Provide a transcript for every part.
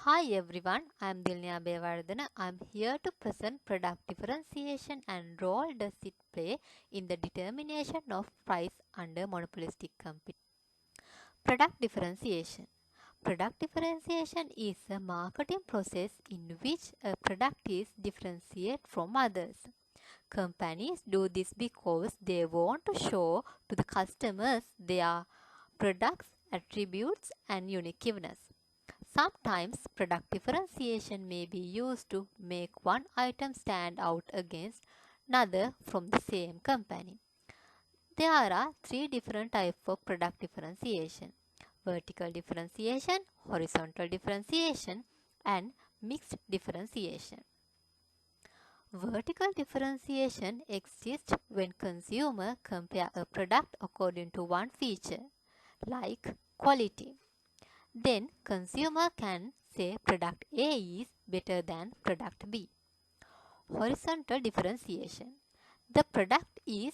Hi everyone, I am Dilnya Bevardhana. I am here to present product differentiation and role does it play in the determination of price under monopolistic competition. Product differentiation. Product differentiation is a marketing process in which a product is differentiated from others. Companies do this because they want to show to the customers their products' attributes and uniqueness. Sometimes product differentiation may be used to make one item stand out against another from the same company. There are three different types of product differentiation: vertical differentiation, horizontal differentiation, and mixed differentiation. Vertical differentiation exists when consumers compare a product according to one feature, like quality. Then consumer can say product A is better than product B. Horizontal differentiation. The product is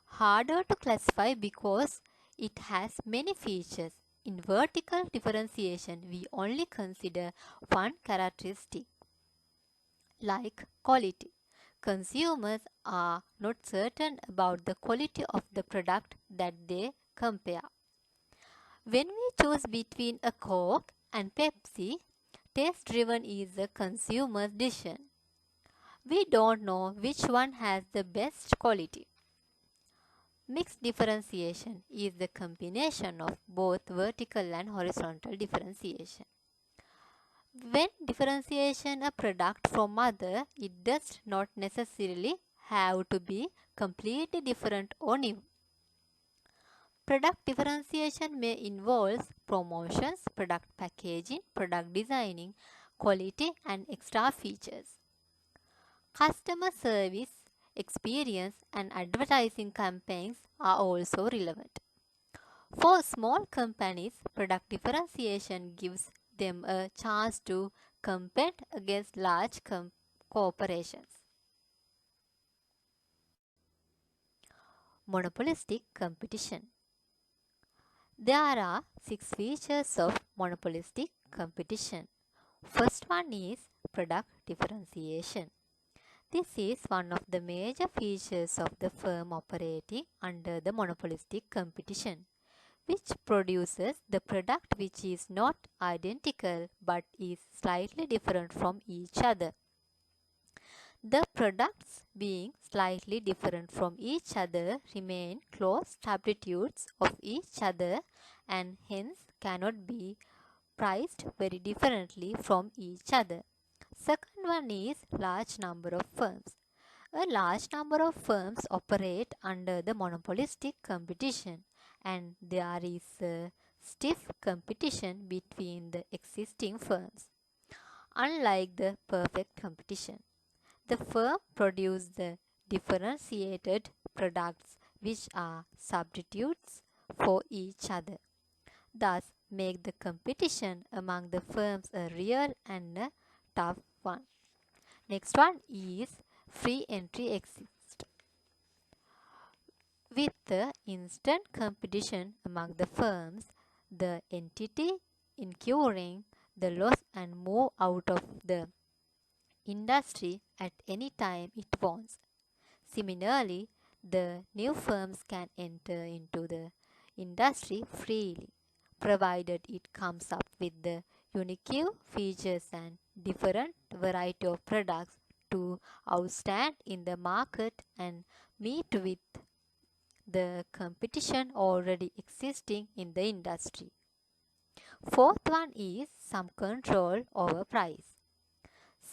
harder to classify because it has many features. In vertical differentiation, we only consider one characteristic, like quality. Consumers are not certain about the quality of the product that they compare. When we choose between a Coke and Pepsi, taste driven is a consumer's decision. We don't know which one has the best quality. Mixed differentiation is the combination of both vertical and horizontal differentiation. When differentiation a product from other, it does not necessarily have to be completely different or new. Product differentiation may involve promotions, product packaging, product designing, quality, and extra features. Customer service, experience, and advertising campaigns are also relevant. For small companies, product differentiation gives them a chance to compete against large corporations. Monopolistic competition. There are 6 features of monopolistic competition. First one is product differentiation. This is one of the major features of the firm operating under the monopolistic competition, which produces the product which is not identical but is slightly different from each other. The products being slightly different from each other remain close substitutes of each other and hence cannot be priced very differently from each other. Second one is large number of firms. A large number of firms operate under the monopolistic competition and there is a stiff competition between the existing firms. Unlike the perfect competition, the firm produce the differentiated products which are substitutes for each other, thus make the competition among the firms a real and a tough one. Next one is free entry exist. With the instant competition among the firms, the entity incurring the loss and move out of the industry at any time it wants. Similarly, the new firms can enter into the industry freely, provided it comes up with the unique features and different variety of products to outstand in the market and meet with the competition already existing in the industry. Fourth one is some control over price.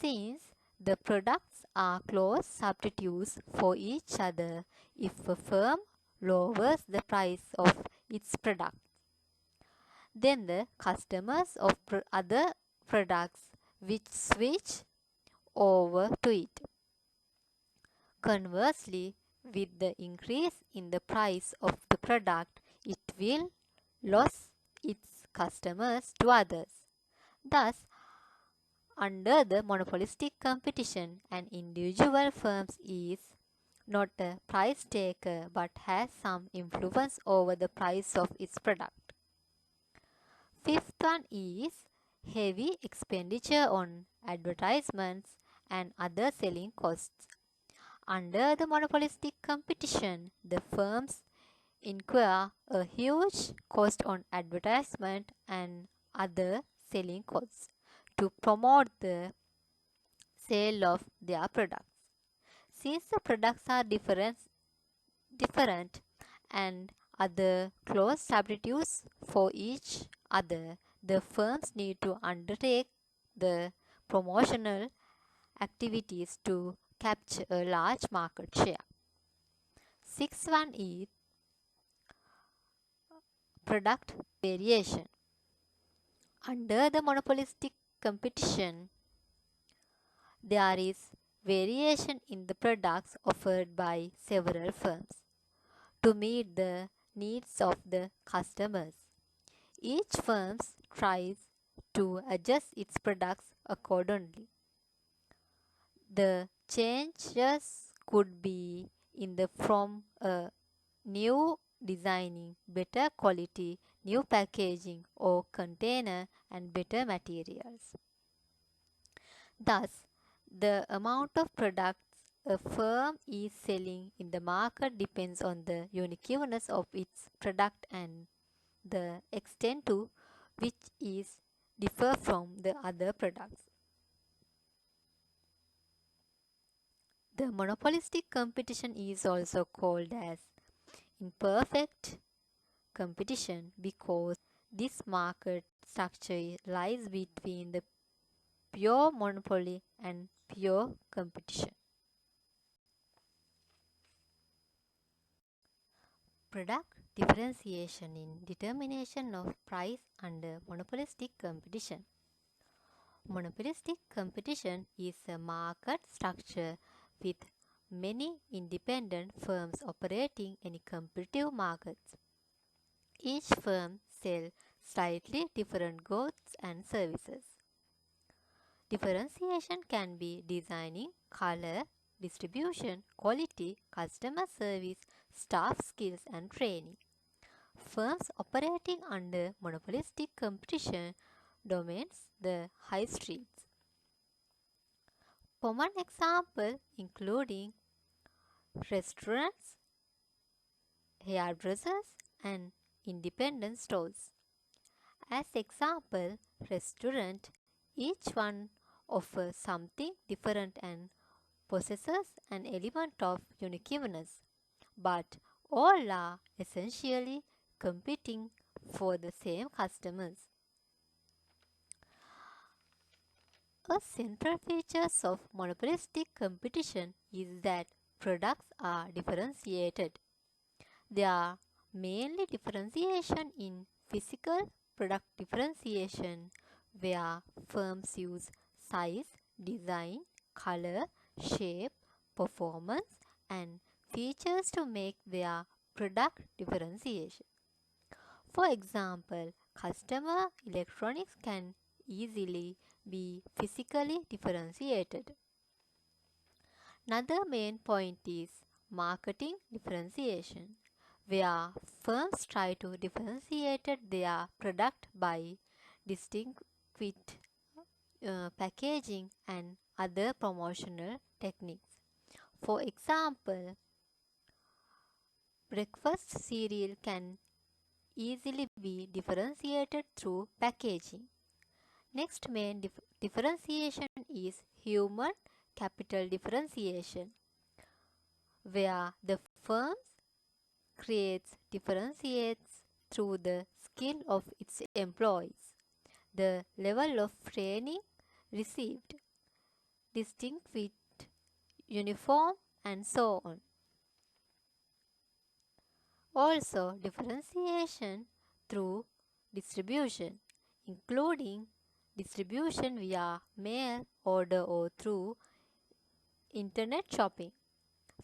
Since the products are close substitutes for each other, if a firm lowers the price of its product, then the customers of other products which switch over to it. Conversely, with the increase in the price of the product, it will lose its customers to others. Thus, under the monopolistic competition, an individual firm is not a price taker but has some influence over the price of its product. Fifth one is heavy expenditure on advertisements and other selling costs. Under the monopolistic competition, the firms incur a huge cost on advertisement and other selling costs to promote the sale of their products. Since the products are different and other close substitutes for each other, the firms need to undertake the promotional activities to capture a large market share. 6.1 is product variation. Under the monopolistic competition, there is variation in the products offered by several firms to meet the needs of the customers. Each firm tries to adjust its products accordingly. The changes could be in the from a new designing, better quality, new packaging or container and better materials. Thus, the amount of products a firm is selling in the market depends on the uniqueness of its product and the extent to which is differ from the other products. The monopolistic competition is also called as imperfect competition because this market structure lies between the pure monopoly and pure competition. Product differentiation in determination of price under monopolistic competition. Monopolistic competition is a market structure with many independent firms operating in competitive markets. Each firm sells slightly different goods and services. Differentiation can be designing, color, distribution, quality, customer service, staff skills, and training. Firms operating under monopolistic competition dominates the high streets. Common examples including restaurants, hairdressers, and independent stores. As example, restaurant, each one offers something different and possesses an element of uniqueness, but all are essentially competing for the same customers. A central feature of monopolistic competition is that products are differentiated. There are mainly differentiation in physical product differentiation, where firms use size, design, color, shape, performance, and features to make their product differentiation. For example, consumer electronics can easily be physically differentiated. Another main point is marketing differentiation, where firms try to differentiate their product by distinct packaging and other promotional techniques. For example, breakfast cereal can easily be differentiated through packaging. Next main differentiation is human capital differentiation, where the firm differentiates through the skill of its employees, the level of training received, distinct fit, uniform, and so on. Also, differentiation through distribution, including distribution via mail order or through internet shopping,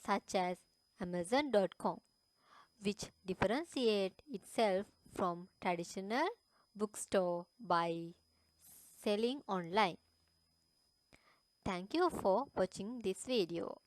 such as Amazon.com, which differentiate itself from traditional bookstore by selling online. Thank you for watching this video.